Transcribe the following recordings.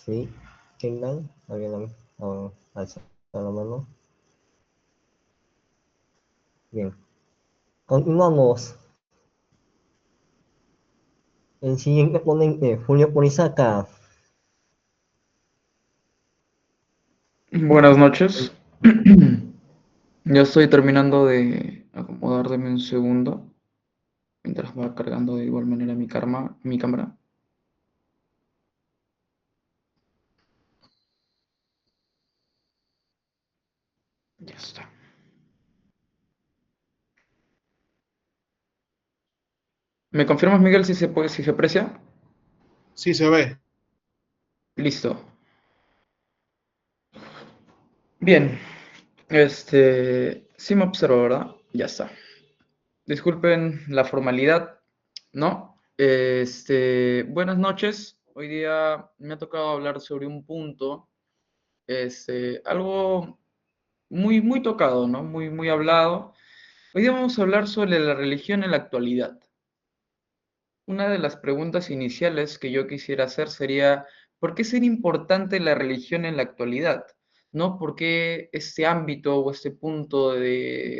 Sí, Kingdom, alguien alza la mano. Bien, continuamos. El siguiente ponente, Julio Ponizaca. Buenas noches. Ya estoy terminando de acomodar, deme un segundo, mientras va cargando de igual manera mi cámara. Ya está. ¿Me confirmas, Miguel, si se puede, si se aprecia? Sí, se ve. Listo. Bien. Sí me observo, ¿verdad? Ya está. Disculpen la formalidad, ¿no? Buenas noches. Hoy día me ha tocado hablar sobre un punto, algo muy tocado, ¿no? Muy hablado. Hoy día vamos a hablar sobre la religión en la actualidad. Una de las preguntas iniciales que yo quisiera hacer sería, ¿por qué sería importante la religión en la actualidad? ¿No? ¿Por qué este ámbito o este punto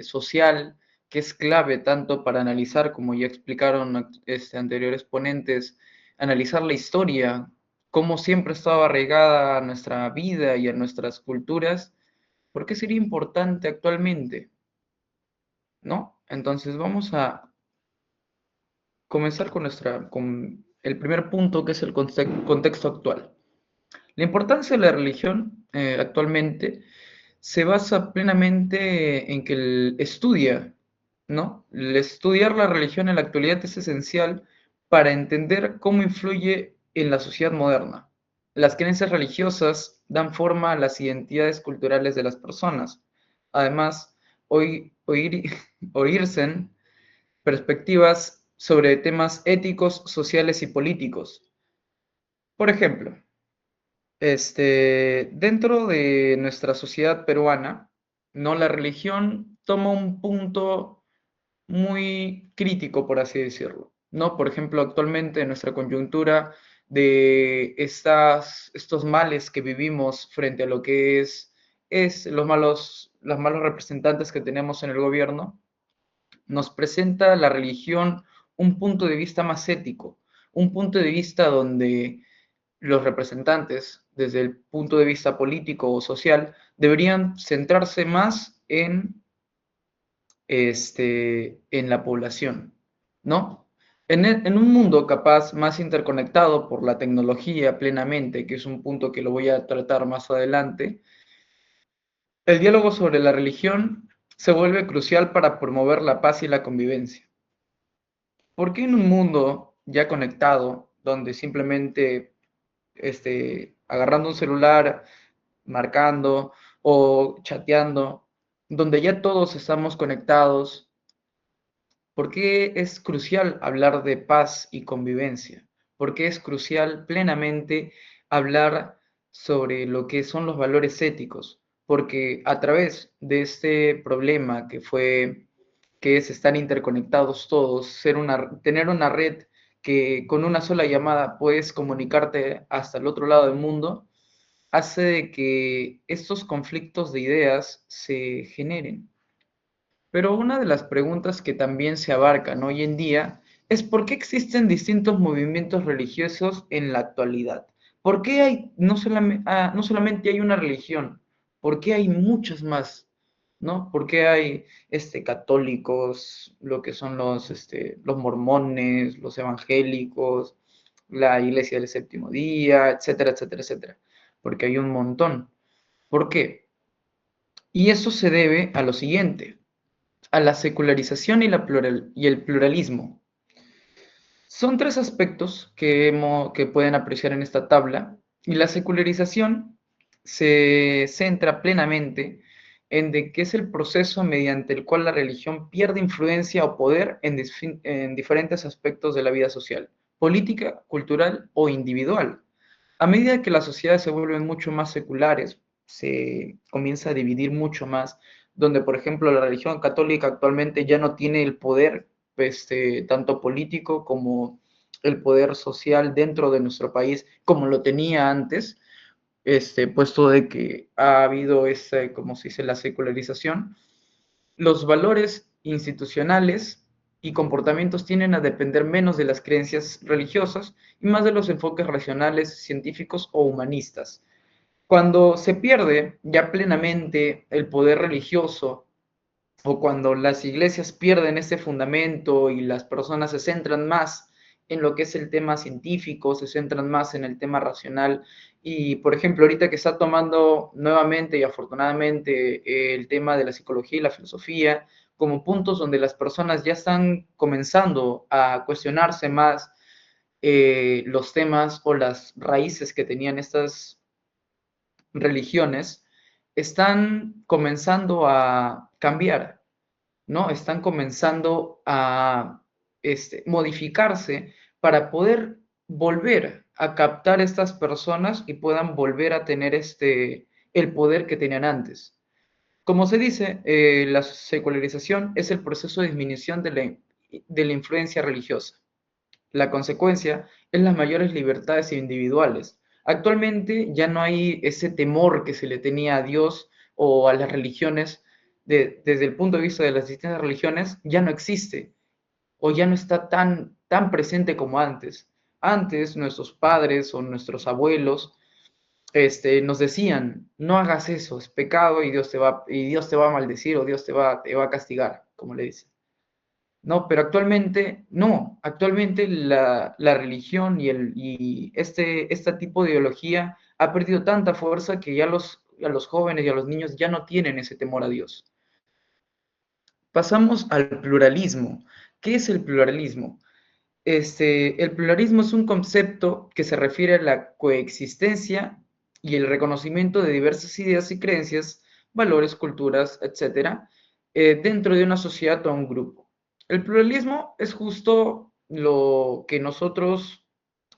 social que es clave tanto para analizar, como ya explicaron anteriores ponentes, analizar la historia, cómo siempre estaba arraigada a nuestra vida y a nuestras culturas? ¿Por qué sería importante actualmente? ¿No? Entonces vamos a comenzar con el primer punto, que es el contexto actual. La importancia de la religión actualmente se basa plenamente en que estudia, ¿no? El estudiar la religión en la actualidad es esencial para entender cómo influye en la sociedad moderna. Las creencias religiosas dan forma a las identidades culturales de las personas. Además, oírse perspectivas sobre temas éticos, sociales y políticos. Por ejemplo, dentro de nuestra sociedad peruana, ¿no? La religión toma un punto muy crítico, por así decirlo, ¿no? Por ejemplo, actualmente en nuestra coyuntura de estos males que vivimos frente a lo que es los malos representantes que tenemos en el gobierno, nos presenta la religión un punto de vista más ético, un punto de vista donde los representantes, desde el punto de vista político o social, deberían centrarse más en la población, ¿no? En un mundo capaz más interconectado por la tecnología plenamente, que es un punto que lo voy a tratar más adelante, el diálogo sobre la religión se vuelve crucial para promover la paz y la convivencia. ¿Por qué en un mundo ya conectado, donde simplemente agarrando un celular, marcando o chateando, donde ya todos estamos conectados, por qué es crucial hablar de paz y convivencia? ¿Por qué es crucial plenamente hablar sobre lo que son los valores éticos? Porque a través de este problema que es estar interconectados todos, tener una red que con una sola llamada puedes comunicarte hasta el otro lado del mundo, hace de que estos conflictos de ideas se generen. Pero una de las preguntas que también se abarcan hoy en día es por qué existen distintos movimientos religiosos en la actualidad. ¿Por qué no solamente hay una religión? ¿Por qué hay muchas más? ¿No? ¿Por qué hay católicos, lo que son los mormones, los evangélicos, la iglesia del séptimo día, etcétera, etcétera, etcétera? Porque hay un montón. ¿Por qué? Y eso se debe a lo siguiente: a la secularización y el pluralismo. Son tres aspectos que pueden apreciar en esta tabla, y la secularización se centra plenamente en de que es el proceso mediante el cual la religión pierde influencia o poder en diferentes aspectos de la vida social, política, cultural o individual. A medida que las sociedades se vuelven mucho más seculares, se comienza a dividir mucho más, donde, por ejemplo, la religión católica actualmente ya no tiene el poder, tanto político como el poder social dentro de nuestro país, como lo tenía antes. puesto de que ha habido como se dice, la secularización, los valores institucionales y comportamientos tienden a depender menos de las creencias religiosas y más de los enfoques racionales, científicos o humanistas. Cuando se pierde ya plenamente el poder religioso o cuando las iglesias pierden ese fundamento y las personas se centran más en lo que es el tema científico, se centran más en el tema racional y, por ejemplo, ahorita que está tomando nuevamente y afortunadamente el tema de la psicología y la filosofía como puntos donde las personas ya están comenzando a cuestionarse más los temas o las raíces que tenían estas religiones, están comenzando a cambiar, ¿no? Están comenzando a modificarse para poder volver a captar estas personas y puedan volver a tener el poder que tenían antes. Como se dice, la secularización es el proceso de disminución de la influencia religiosa. La consecuencia es las mayores libertades individuales. Actualmente ya no hay ese temor que se le tenía a Dios o a las religiones desde el punto de vista de las distintas religiones, ya no existe o ya no está tan presente como antes. Antes nuestros padres o nuestros abuelos nos decían, no hagas eso, es pecado y Dios te va a maldecir o Dios te va a castigar, como le dicen. No, pero actualmente no. Actualmente la religión y este tipo de ideología ha perdido tanta fuerza que ya a los jóvenes y a los niños ya no tienen ese temor a Dios. Pasamos al pluralismo. ¿Qué es el pluralismo? El pluralismo es un concepto que se refiere a la coexistencia y el reconocimiento de diversas ideas y creencias, valores, culturas, etcétera, dentro de una sociedad o un grupo. El pluralismo es justo lo que nosotros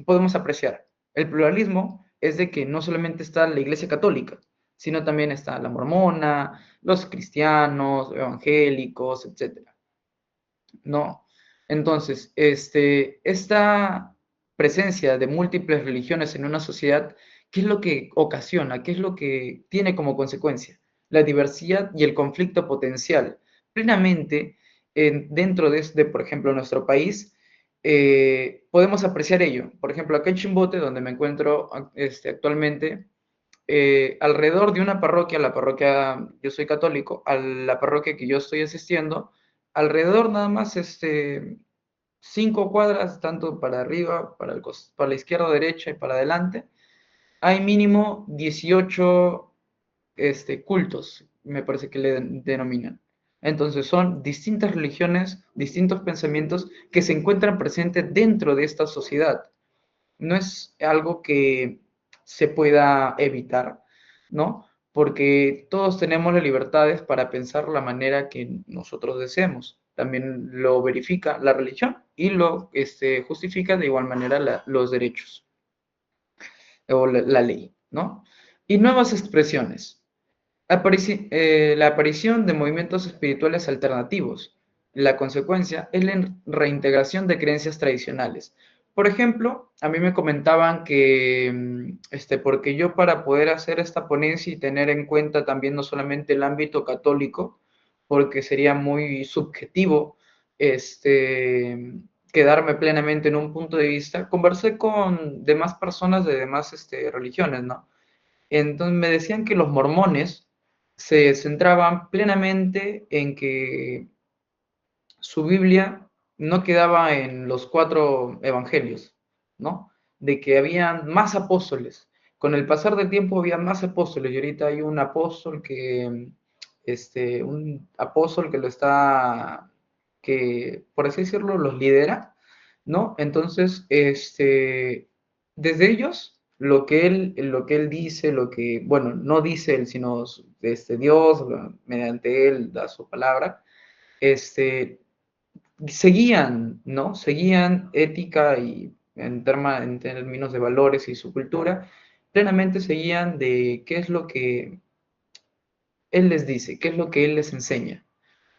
podemos apreciar. El pluralismo es de que no solamente está la Iglesia Católica, sino también está la mormona, los cristianos, evangélicos, etcétera. ¿No? Entonces, esta presencia de múltiples religiones en una sociedad, ¿qué es lo que ocasiona? ¿Qué es lo que tiene como consecuencia? La diversidad y el conflicto potencial. Plenamente, dentro por ejemplo, nuestro país, podemos apreciar ello. Por ejemplo, acá en Chimbote, donde me encuentro actualmente, alrededor de una parroquia, la parroquia, yo soy católico, a la parroquia que yo estoy asistiendo, alrededor nada más 5 cuadras, tanto para arriba, para la izquierda, derecha y para adelante, hay mínimo 18 cultos, me parece que le denominan. Entonces son distintas religiones, distintos pensamientos que se encuentran presentes dentro de esta sociedad. No es algo que se pueda evitar, ¿no? Porque todos tenemos las libertades para pensar la manera que nosotros deseemos. También lo verifica la religión y lo justifica de igual manera los derechos o la ley, ¿no? Y nuevas expresiones. La aparición de movimientos espirituales alternativos. La consecuencia es la reintegración de creencias tradicionales. Por ejemplo, a mí me comentaban que, porque yo para poder hacer esta ponencia y tener en cuenta también no solamente el ámbito católico, porque sería muy subjetivo, quedarme plenamente en un punto de vista, conversé con demás personas de demás religiones, ¿no? Entonces me decían que los mormones se centraban plenamente en que su Biblia no quedaba en los 4 evangelios, ¿no? De que habían más apóstoles. Con el pasar del tiempo había más apóstoles y ahorita hay un apóstol que lo está, que por así decirlo, los lidera, ¿no? Entonces, desde ellos, lo que él dice, bueno, no dice él, sino Dios, mediante él da su palabra, seguían, ¿no? Seguían ética y en términos de valores y su cultura, plenamente seguían de qué es lo que él les dice, qué es lo que él les enseña,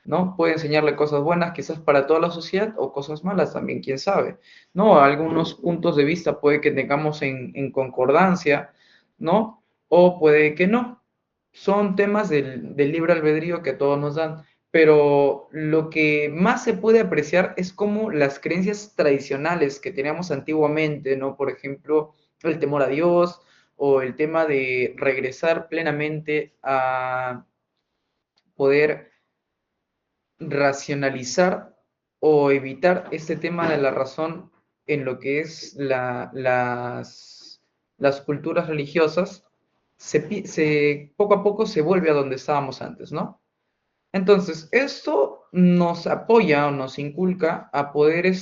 ¿no? Puede enseñarle cosas buenas quizás para toda la sociedad o cosas malas también, quién sabe, ¿no? Algunos puntos de vista puede que tengamos en concordancia, ¿no? o puede que no. Son temas del libre albedrío que todos nos dan, pero lo que más se puede apreciar es cómo las creencias tradicionales que teníamos antiguamente, ¿no? Por ejemplo, el temor a Dios o el tema de regresar plenamente a poder racionalizar o evitar este tema de la razón en lo que es las culturas religiosas, poco a poco se vuelve a donde estábamos antes, ¿no? Entonces, esto nos apoya o nos inculca a poder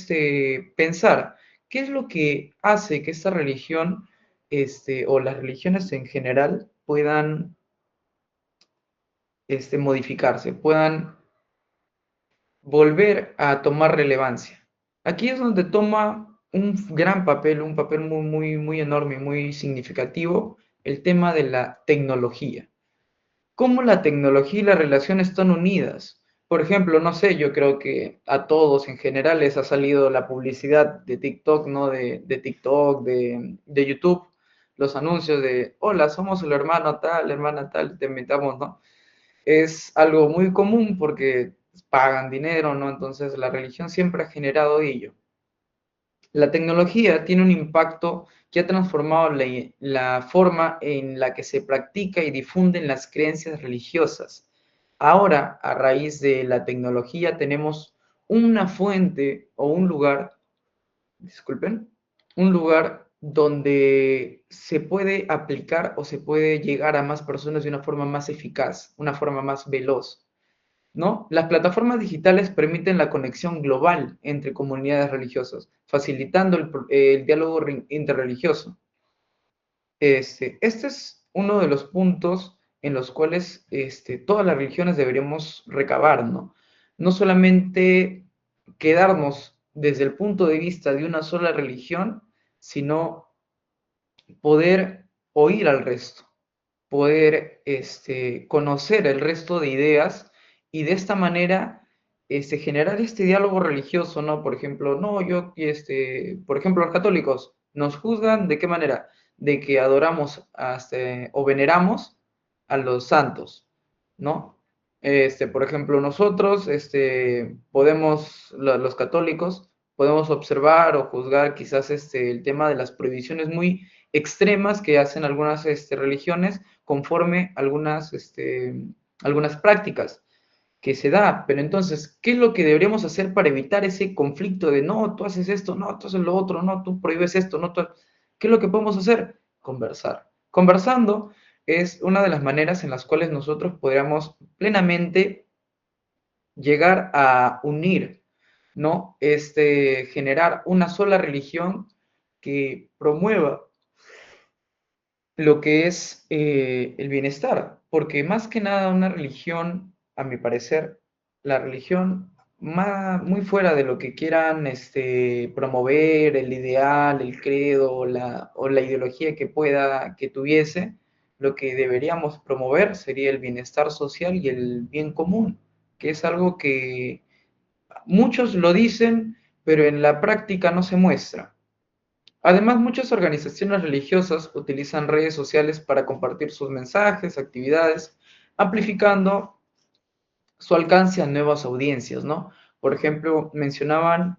pensar qué es lo que hace que esta religión o las religiones en general puedan modificarse, puedan volver a tomar relevancia. Aquí es donde toma un gran papel, un papel muy, muy, muy enorme, muy significativo, el tema de la tecnología. Cómo la tecnología y la relación están unidas. Por ejemplo, no sé, yo creo que a todos en general les ha salido la publicidad de TikTok, ¿no? De TikTok, de YouTube, los anuncios de, hola, somos el hermano tal, hermana tal, te invitamos, ¿no? Es algo muy común porque pagan dinero, ¿no? Entonces la religión siempre ha generado ello. La tecnología tiene un impacto que ha transformado la forma en la que se practica y difunden las creencias religiosas. Ahora, a raíz de la tecnología, tenemos una fuente o un lugar, disculpen, un lugar donde se puede aplicar o se puede llegar a más personas de una forma más eficaz, una forma más veloz, ¿no? Las plataformas digitales permiten la conexión global entre comunidades religiosas, facilitando el diálogo interreligioso. Este es uno de los puntos en los cuales todas las religiones deberíamos recabar, ¿no? No solamente quedarnos desde el punto de vista de una sola religión, sino poder oír al resto, poder conocer el resto de ideas y de esta manera generar este diálogo religioso, ¿no? Por ejemplo, no, por ejemplo, los católicos nos juzgan de qué manera, de que adoramos o veneramos a los santos, ¿no? Por ejemplo, nosotros los católicos, podemos observar o juzgar quizás el tema de las prohibiciones muy extremas que hacen algunas religiones conforme algunas prácticas que se da. Pero entonces, ¿qué es lo que deberíamos hacer para evitar ese conflicto de no, tú haces esto, no, tú haces lo otro, no, tú prohíbes esto, no, tú... ¿Qué es lo que podemos hacer? Conversar. Conversando es una de las maneras en las cuales nosotros podríamos plenamente llegar a unir, ¿no? Generar una sola religión que promueva lo que es el bienestar, porque más que nada una religión, a mi parecer, la religión muy fuera de lo que quieran promover, el ideal, el credo o la ideología que tuviese, lo que deberíamos promover sería el bienestar social y el bien común, que es algo que muchos lo dicen, pero en la práctica no se muestra. Además, muchas organizaciones religiosas utilizan redes sociales para compartir sus mensajes, actividades, amplificando su alcance a nuevas audiencias, ¿no? Por ejemplo, mencionaban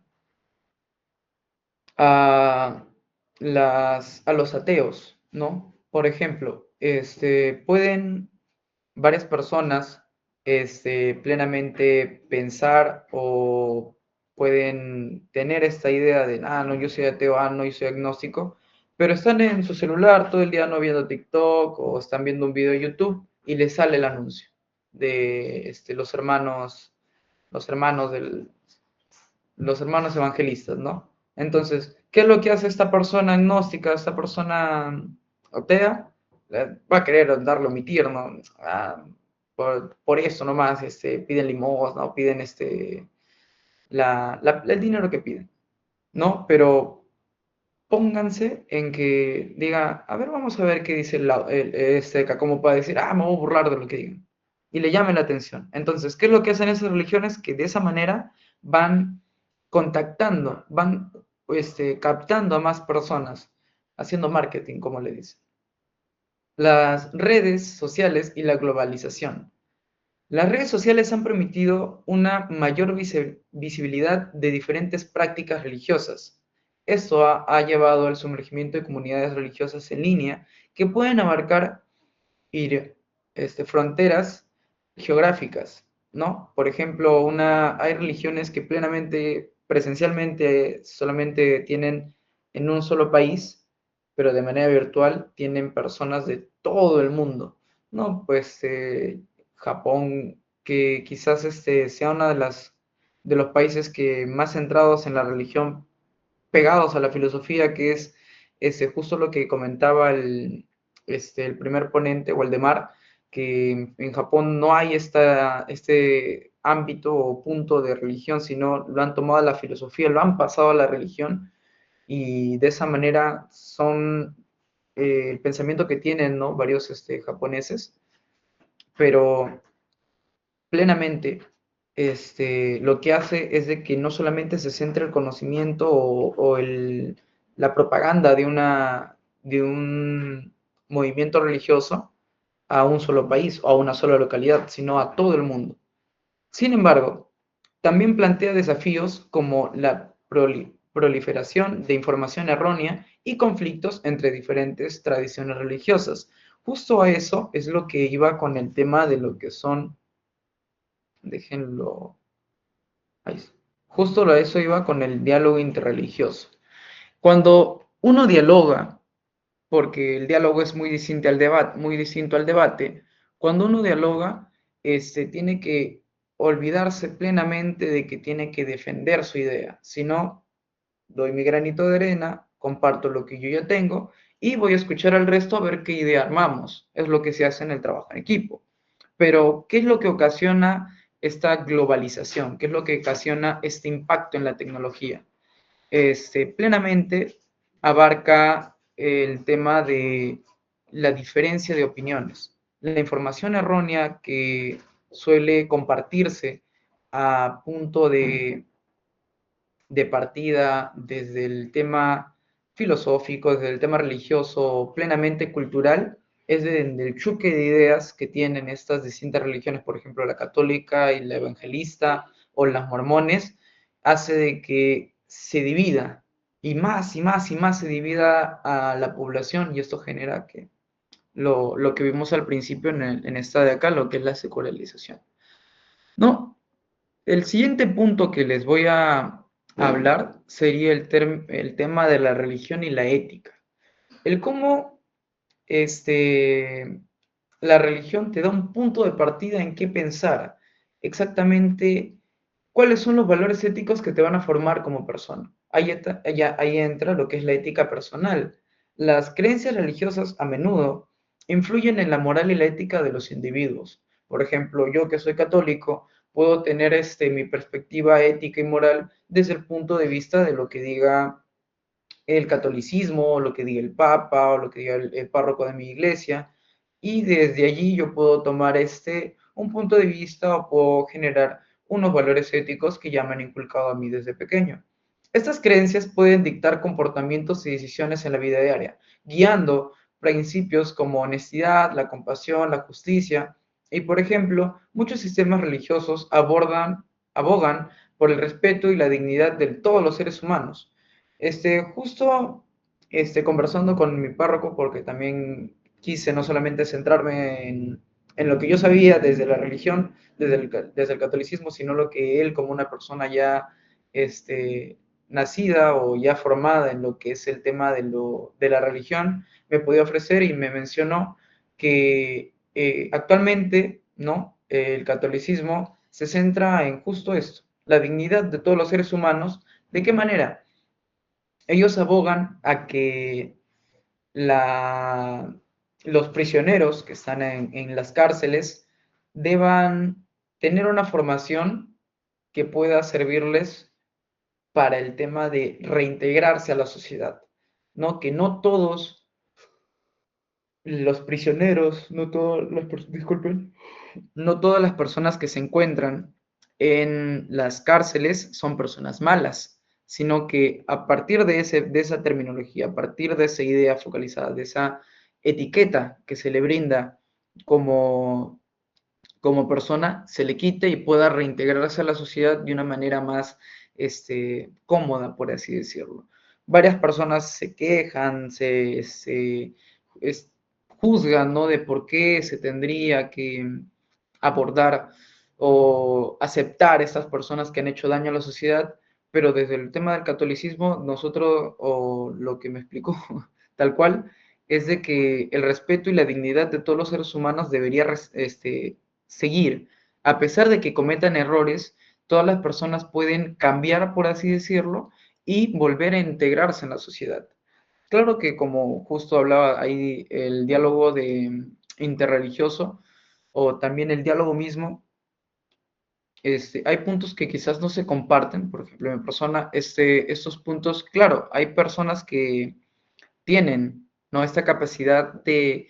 a, a los ateos, ¿no? Por ejemplo, pueden varias personas plenamente pensar o pueden tener esta idea de, ah, no, yo soy ateo, ah, no, yo soy agnóstico, pero están en su celular todo el día no viendo TikTok o están viendo un video de YouTube y les sale el anuncio de los hermanos los hermanos evangelistas, ¿no? Entonces, ¿qué es lo que hace esta persona agnóstica, esta persona atea? Va a querer darlo omitir, ¿no? Por eso nomás piden limosna, ¿no? Piden el dinero que piden, ¿no? Pero pónganse en que diga, a ver, vamos a ver qué dice como para decir, ah, me voy a burlar de lo que digan. Y le llame la atención. Entonces, ¿qué es lo que hacen esas religiones? Que de esa manera van contactando, van captando a más personas, haciendo marketing, como le dicen. las redes sociales y la globalización. Las redes sociales han permitido una mayor visibilidad de diferentes prácticas religiosas. Esto ha llevado al sumergimiento de comunidades religiosas en línea que pueden abarcar fronteras geográficas, ¿no? Por ejemplo, hay religiones que plenamente, presencialmente, solamente tienen en un solo país, pero de manera virtual tienen personas de todo el mundo, ¿no? Pues Japón, que quizás sea una de los países que más centrados en la religión, pegados a la filosofía, que es justo lo que comentaba el primer ponente, Waldemar, que en Japón no hay este ámbito o punto de religión, sino lo han tomado a la filosofía, lo han pasado a la religión, y de esa manera son el pensamiento que tienen, ¿no? Varios japoneses, pero plenamente lo que hace es de que no solamente se centre el conocimiento o la propaganda de un movimiento religioso a un solo país o a una sola localidad, sino a todo el mundo. Sin embargo, también plantea desafíos como la proliferación de información errónea y conflictos entre diferentes tradiciones religiosas. Justo a eso es lo que iba con el tema de lo que son, déjenlo, ahí, justo a eso iba con el diálogo interreligioso. Cuando uno dialoga, porque el diálogo es muy distinto al debate, cuando uno dialoga, tiene que olvidarse plenamente de que tiene que defender su idea, sino doy mi granito de arena, comparto lo que yo ya tengo y voy a escuchar al resto a ver qué idea armamos. Es lo que se hace en el trabajo en equipo. Pero, ¿qué es lo que ocasiona esta globalización? ¿Qué es lo que ocasiona este impacto en la tecnología? Plenamente abarca el tema de la diferencia de opiniones. La información errónea que suele compartirse a punto de partida desde el tema filosófico, desde el tema religioso, plenamente cultural, es del choque de ideas que tienen estas distintas religiones, por ejemplo, la católica y la evangelista o las mormones, hace de que se divida y más y más y más se divida a la población, y esto genera que lo que vimos al principio en esta de acá, lo que es la secularización. No, el siguiente punto que les voy a hablar sería el tema de la religión y la ética. El cómo la religión te da un punto de partida en qué pensar, exactamente cuáles son los valores éticos que te van a formar como persona. Ahí entra lo que es la ética personal. Las creencias religiosas a menudo influyen en la moral y la ética de los individuos. Por ejemplo, yo que soy católico, puedo tener mi perspectiva ética y moral desde el punto de vista de lo que diga el catolicismo, o lo que diga el papa, o lo que diga el párroco de mi iglesia, y desde allí yo puedo tomar un punto de vista o puedo generar unos valores éticos que ya me han inculcado a mí desde pequeño. Estas creencias pueden dictar comportamientos y decisiones en la vida diaria, guiando principios como honestidad, la compasión, la justicia, y por ejemplo, muchos sistemas religiosos abogan por el respeto y la dignidad de todos los seres humanos. Justo conversando con mi párroco, porque también quise no solamente centrarme en lo que yo sabía desde la religión, desde el catolicismo, sino lo que él como una persona ya nacida o ya formada en lo que es el tema de la religión, me podía ofrecer, y me mencionó que actualmente, ¿no? El catolicismo se centra en justo esto, la dignidad de todos los seres humanos. ¿De qué manera? Ellos abogan a que los prisioneros que están en las cárceles deban tener una formación que pueda servirles para el tema de reintegrarse a la sociedad, ¿no? Que no todos los prisioneros, disculpen, no todas las personas que se encuentran en las cárceles son personas malas, sino que a partir de esa terminología, a partir de esa idea focalizada, de esa etiqueta que se le brinda como, como persona se le quite y pueda reintegrarse a la sociedad de una manera más cómoda, por así decirlo. Varias personas se quejan, juzgan, ¿no? De por qué se tendría que abordar o aceptar estas personas que han hecho daño a la sociedad, pero desde el tema del catolicismo, nosotros, o lo que me explicó tal cual, es de que el respeto y la dignidad de todos los seres humanos debería seguir. A pesar de que cometan errores, todas las personas pueden cambiar, por así decirlo, y volver a integrarse en la sociedad. Claro que como justo hablaba ahí el diálogo interreligioso o también el diálogo mismo, hay puntos que quizás no se comparten, por ejemplo, en mi persona, estos puntos, claro, hay personas que tienen, ¿no? Esta capacidad de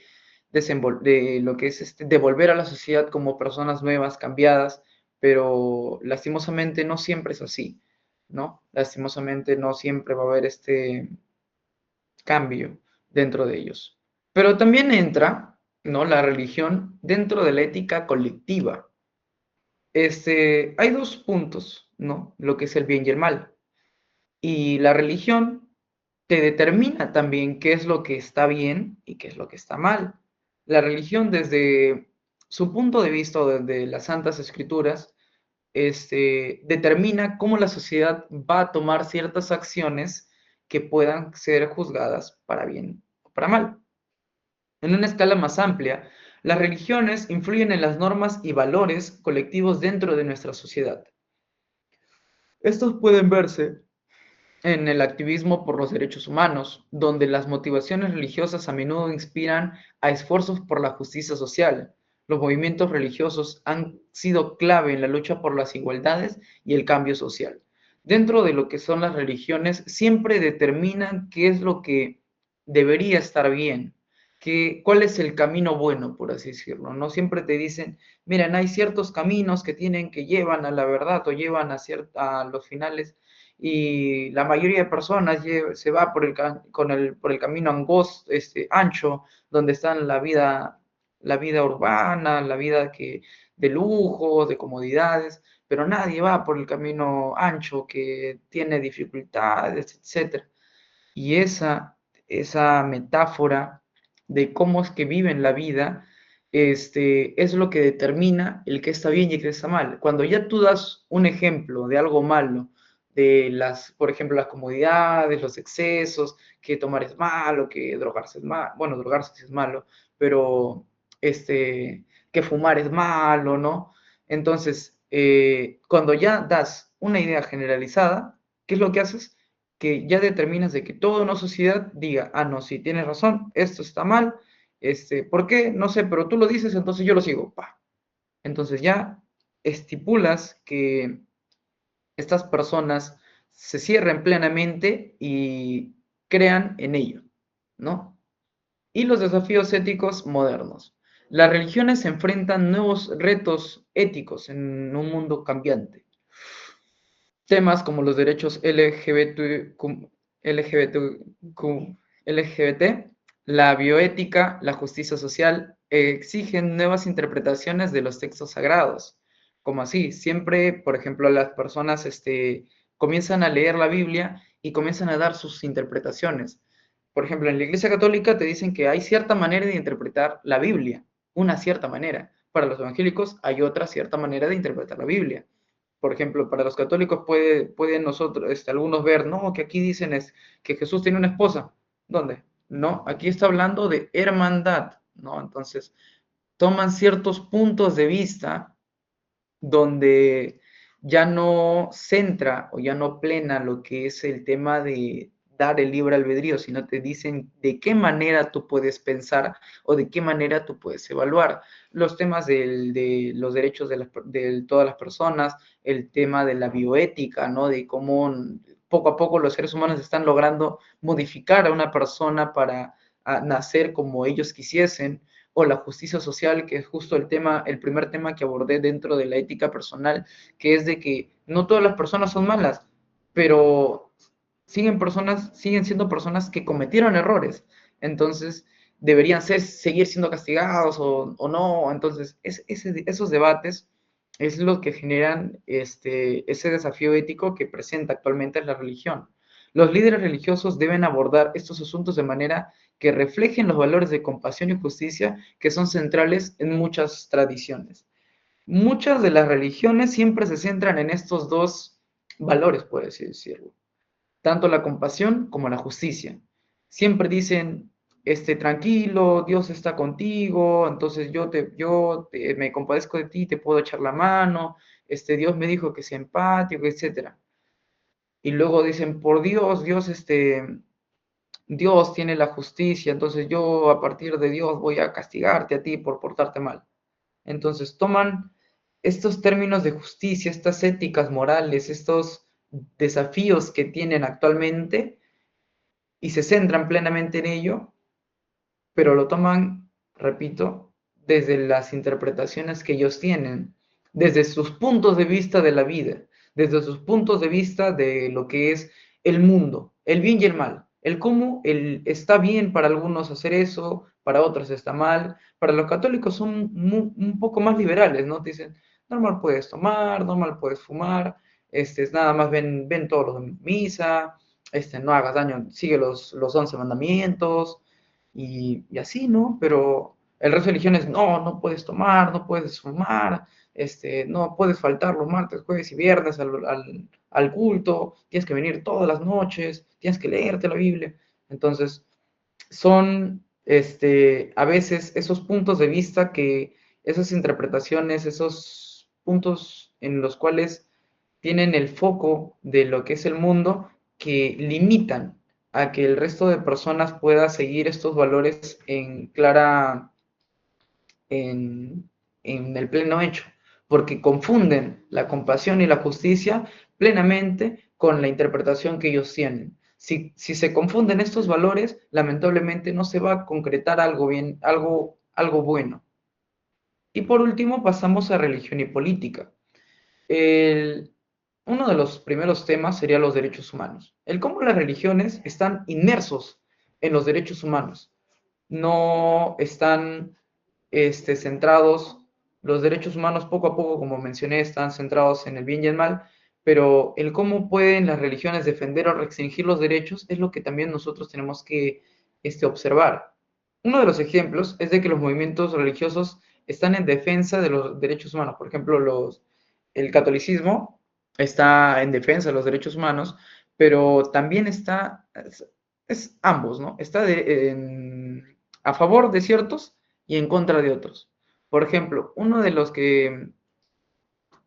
lo que es de volver a la sociedad como personas nuevas, cambiadas, pero lastimosamente no siempre es así, ¿no? Lastimosamente no siempre va a haber este cambio dentro de ellos. Pero también entra, ¿no? La religión dentro de la ética colectiva. Hay dos puntos, ¿no? Lo que es el bien y el mal. Y la religión te determina también qué es lo que está bien y qué es lo que está mal. La religión desde su punto de vista o desde las Santas Escrituras, determina cómo la sociedad va a tomar ciertas acciones que puedan ser juzgadas para bien o para mal. En una escala más amplia, las religiones influyen en las normas y valores colectivos dentro de nuestra sociedad. Estos pueden verse en el activismo por los derechos humanos, donde las motivaciones religiosas a menudo inspiran a esfuerzos por la justicia social. Los movimientos religiosos han sido clave en la lucha por las igualdades y el cambio social. Dentro de lo que son las religiones, siempre determinan qué es lo que debería estar bien, cuál es el camino bueno, por así decirlo. No siempre te dicen, miren, hay ciertos caminos que llevan a la verdad o llevan a los finales y la mayoría de personas se va por el camino angosto, ancho, donde están la vida urbana, la vida de lujo, de comodidades, pero nadie va por el camino ancho que tiene dificultades, etc. Y esa metáfora de cómo es que viven la vida, es lo que determina el que está bien y el que está mal. Cuando ya tú das un ejemplo de algo malo, por ejemplo, las comodidades, los excesos, que tomar es malo, que drogarse es malo, bueno, drogarse sí es malo, pero que fumar es malo, ¿no? Entonces, cuando ya das una idea generalizada, ¿qué es lo que haces? Que ya determinas de que toda una sociedad diga, ah, no, sí, tienes razón, esto está mal, ¿por qué? No sé, pero tú lo dices, entonces yo lo sigo, pa. Entonces ya estipulas que estas personas se cierren plenamente y crean en ello, ¿no? Y los desafíos éticos modernos. Las religiones se enfrentan nuevos retos éticos en un mundo cambiante. Temas como los derechos LGBT, la bioética, la justicia social, exigen nuevas interpretaciones de los textos sagrados. Como así, siempre, por ejemplo, las personas comienzan a leer la Biblia y comienzan a dar sus interpretaciones. Por ejemplo, en la Iglesia Católica te dicen que hay cierta manera de interpretar la Biblia, una cierta manera. Para los evangélicos hay otra cierta manera de interpretar la Biblia. Por ejemplo, para los católicos pueden nosotros, algunos ver, no, que aquí dicen es que Jesús tiene una esposa. ¿Dónde? No, aquí está hablando de hermandad, ¿no? Entonces, toman ciertos puntos de vista donde ya no centra o ya no plena lo que es el tema de dar el libre albedrío, sino te dicen de qué manera tú puedes pensar o de qué manera tú puedes evaluar los temas de los derechos de todas las personas, el tema de la bioética, ¿no? De cómo poco a poco los seres humanos están logrando modificar a una persona para nacer como ellos quisiesen, o la justicia social, que es justo el primer tema que abordé dentro de la ética personal, que es de que no todas las personas son malas, pero siguen siendo personas que cometieron errores. Entonces, deberían seguir siendo castigados o no. Entonces, esos debates es lo que generan ese desafío ético que presenta actualmente la religión. Los líderes religiosos deben abordar estos asuntos de manera que reflejen los valores de compasión y justicia que son centrales en muchas tradiciones. Muchas de las religiones siempre se centran en estos dos valores, por así decirlo, tanto la compasión como la justicia. Siempre dicen, tranquilo, Dios está contigo, entonces me compadezco de ti, te puedo echar la mano, Dios me dijo que sea empático, etcétera. Y luego dicen, por Dios, Dios tiene la justicia, entonces yo a partir de Dios voy a castigarte a ti por portarte mal. Entonces toman estos términos de justicia, estas éticas morales, estos desafíos que tienen actualmente y se centran plenamente en ello, pero lo toman, repito, desde las interpretaciones que ellos tienen, desde sus puntos de vista de la vida, desde sus puntos de vista de lo que es el mundo, el bien y el mal, el cómo está bien para algunos hacer eso, para otros está mal. Para los católicos son un poco más liberales, ¿no? Dicen, normal puedes tomar, normal puedes fumar, nada más ven todos los misa, no hagas daño, sigue los 11 mandamientos, y así, ¿no? Pero el resto de religiones, no puedes tomar, no puedes fumar, no puedes faltar los martes, jueves y viernes al culto, tienes que venir todas las noches, tienes que leerte la Biblia. Entonces, son a veces esos puntos de vista esas interpretaciones, esos puntos en los cuales tienen el foco de lo que es el mundo, que limitan a que el resto de personas pueda seguir estos valores en el pleno hecho, porque confunden la compasión y la justicia plenamente con la interpretación que ellos tienen. Si se confunden estos valores, lamentablemente no se va a concretar algo bueno. Y por último, pasamos a religión y política. Uno de los primeros temas sería los derechos humanos. El cómo las religiones están inmersos en los derechos humanos. No están centrados, los derechos humanos poco a poco, como mencioné, están centrados en el bien y el mal, pero el cómo pueden las religiones defender o restringir los derechos es lo que también nosotros tenemos que observar. Uno de los ejemplos es de que los movimientos religiosos están en defensa de los derechos humanos. Por ejemplo, el catolicismo está en defensa de los derechos humanos, pero también es ambos, ¿no? Está a favor de ciertos y en contra de otros. Por ejemplo,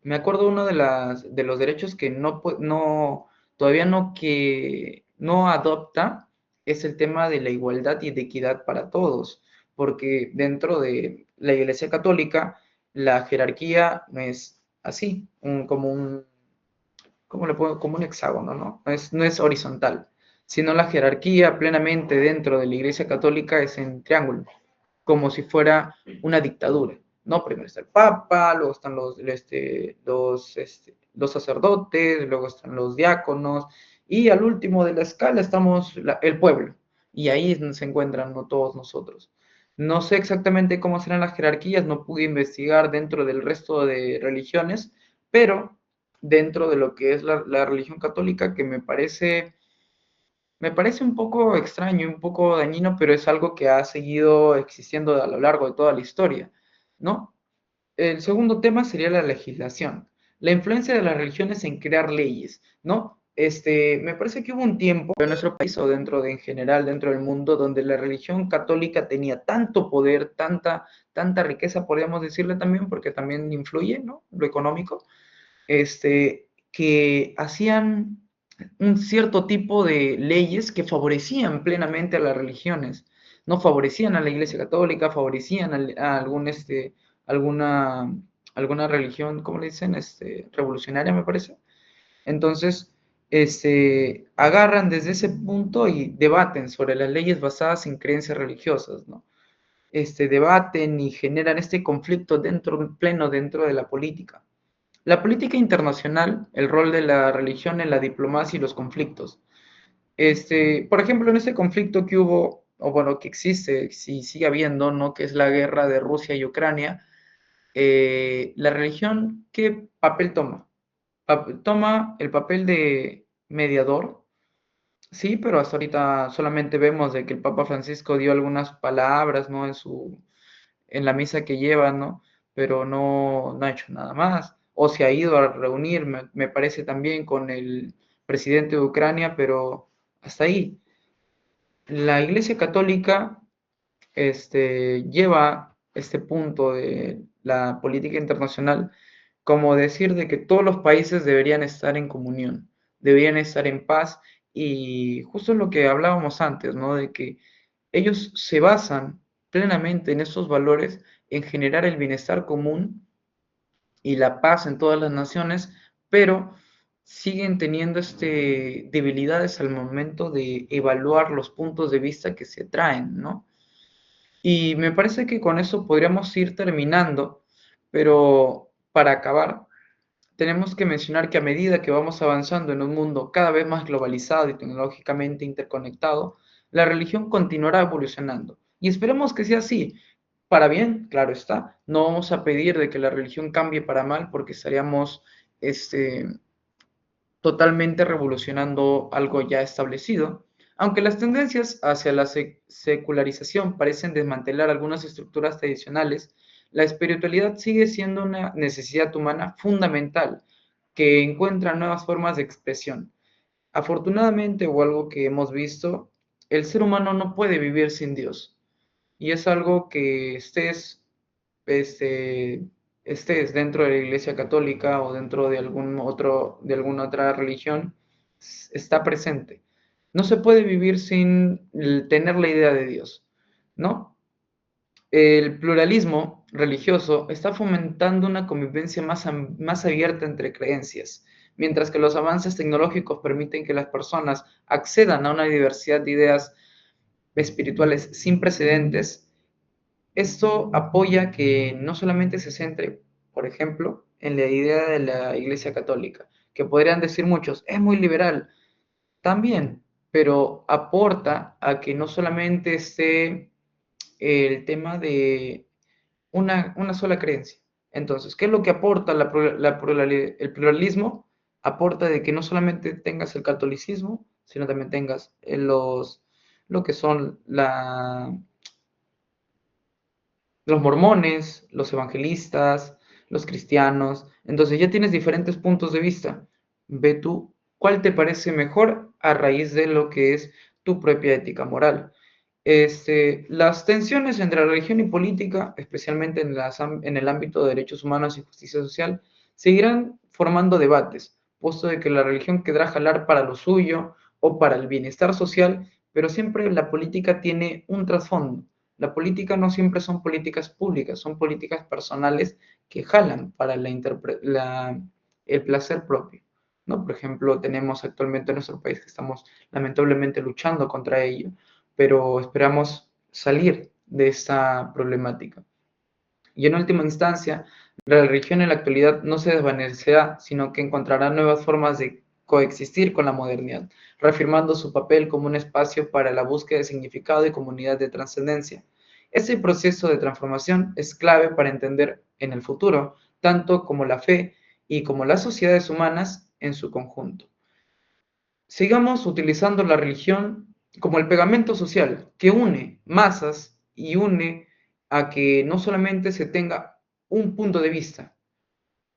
me acuerdo de los derechos que todavía que no adopta es el tema de la igualdad y de equidad para todos, porque dentro de la Iglesia Católica la jerarquía no es así, como un hexágono, ¿no? No es horizontal, sino la jerarquía plenamente dentro de la Iglesia Católica es en triángulo, como si fuera una dictadura, ¿no? Primero está el Papa, luego están los sacerdotes, luego están los diáconos, y al último de la escala estamos el pueblo, y ahí es donde se encuentran todos nosotros. No sé exactamente cómo serán las jerarquías, no pude investigar dentro del resto de religiones, pero dentro de lo que es la religión católica, que me parece un poco extraño, un poco dañino, pero es algo que ha seguido existiendo a lo largo de toda la historia, ¿no? El segundo tema sería la legislación, la influencia de las religiones en crear leyes, ¿no? Me parece que hubo un tiempo en nuestro país o en general, dentro del mundo, donde la religión católica tenía tanto poder, tanta riqueza, podríamos decirle también, porque también influye, ¿no? Lo económico, que hacían un cierto tipo de leyes que favorecían plenamente a las religiones, no favorecían a la Iglesia Católica, favorecían alguna, alguna religión, ¿cómo le dicen? Revolucionaria, me parece. Entonces, agarran desde ese punto y debaten sobre las leyes basadas en creencias religiosas, ¿no? Debaten y generan este conflicto pleno dentro de la política. La política internacional, el rol de la religión en la diplomacia y los conflictos. Por ejemplo, en este conflicto que hubo o bueno, que existe, si sigue habiendo, ¿no? Que es la guerra de Rusia y Ucrania, la religión, ¿qué papel toma? Toma el papel de mediador, sí, pero hasta ahorita solamente vemos de que el Papa Francisco dio algunas palabras, ¿no? En la misa que lleva, ¿no? Pero no ha hecho nada más. O se ha ido a reunir, me parece también, con el presidente de Ucrania, pero hasta ahí. La Iglesia Católica lleva este punto de la política internacional como decir de que todos los países deberían estar en comunión, deberían estar en paz, y justo es lo que hablábamos antes, ¿no? De que ellos se basan plenamente en esos valores, en generar el bienestar común y la paz en todas las naciones, pero siguen teniendo debilidades al momento de evaluar los puntos de vista que se traen, ¿no? Y me parece que con eso podríamos ir terminando, pero para acabar, tenemos que mencionar que a medida que vamos avanzando en un mundo cada vez más globalizado y tecnológicamente interconectado, la religión continuará evolucionando. Y esperemos que sea así. Para bien, claro está, no vamos a pedir de que la religión cambie para mal, porque estaríamos este, totalmente revolucionando algo ya establecido. Aunque las tendencias hacia la secularización parecen desmantelar algunas estructuras tradicionales, la espiritualidad sigue siendo una necesidad humana fundamental que encuentra nuevas formas de expresión. Afortunadamente, o algo que hemos visto, el ser humano no puede vivir sin Dios. Y es algo que este, estés dentro de la Iglesia Católica o dentro de de alguna otra religión, está presente. No se puede vivir sin tener la idea de Dios, ¿no? El pluralismo religioso está fomentando una convivencia más abierta entre creencias, mientras que los avances tecnológicos permiten que las personas accedan a una diversidad de ideas espirituales sin precedentes. Esto apoya que no solamente se centre, por ejemplo, en la idea de la Iglesia Católica, que podrían decir muchos, es muy liberal, también, pero aporta a que no solamente esté el tema de una sola creencia. Entonces, ¿qué es lo que aporta el pluralismo? Aporta de que no solamente tengas el catolicismo, sino también tengas lo que son los mormones, los evangelistas, los cristianos. Entonces ya tienes diferentes puntos de vista. Ve tú cuál te parece mejor a raíz de lo que es tu propia ética moral. Las tensiones entre religión y política, especialmente en el ámbito de derechos humanos y justicia social, seguirán formando debates, puesto de que la religión querrá jalar para lo suyo o para el bienestar social, pero siempre la política tiene un trasfondo. La política no siempre son políticas públicas, son políticas personales que jalan para el placer propio, ¿no? Por ejemplo, tenemos actualmente en nuestro país que estamos lamentablemente luchando contra ello, pero esperamos salir de esta problemática. Y en última instancia, la religión en la actualidad no se desvanecerá, sino que encontrará nuevas formas de coexistir con la modernidad, reafirmando su papel como un espacio para la búsqueda de significado y comunidad de trascendencia. Ese proceso de transformación es clave para entender en el futuro, tanto como la fe y como las sociedades humanas en su conjunto. Sigamos utilizando la religión como el pegamento social que une masas y une a que no solamente se tenga un punto de vista,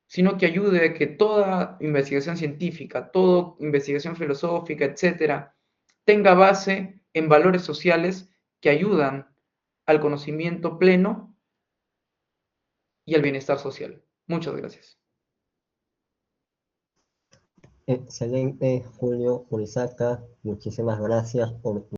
sino que ayude a que toda investigación científica, toda investigación filosófica, etcétera, tenga base en valores sociales que ayudan al conocimiento pleno y al bienestar social. Muchas gracias. Excelente, Julio Urizaca. Muchísimas gracias por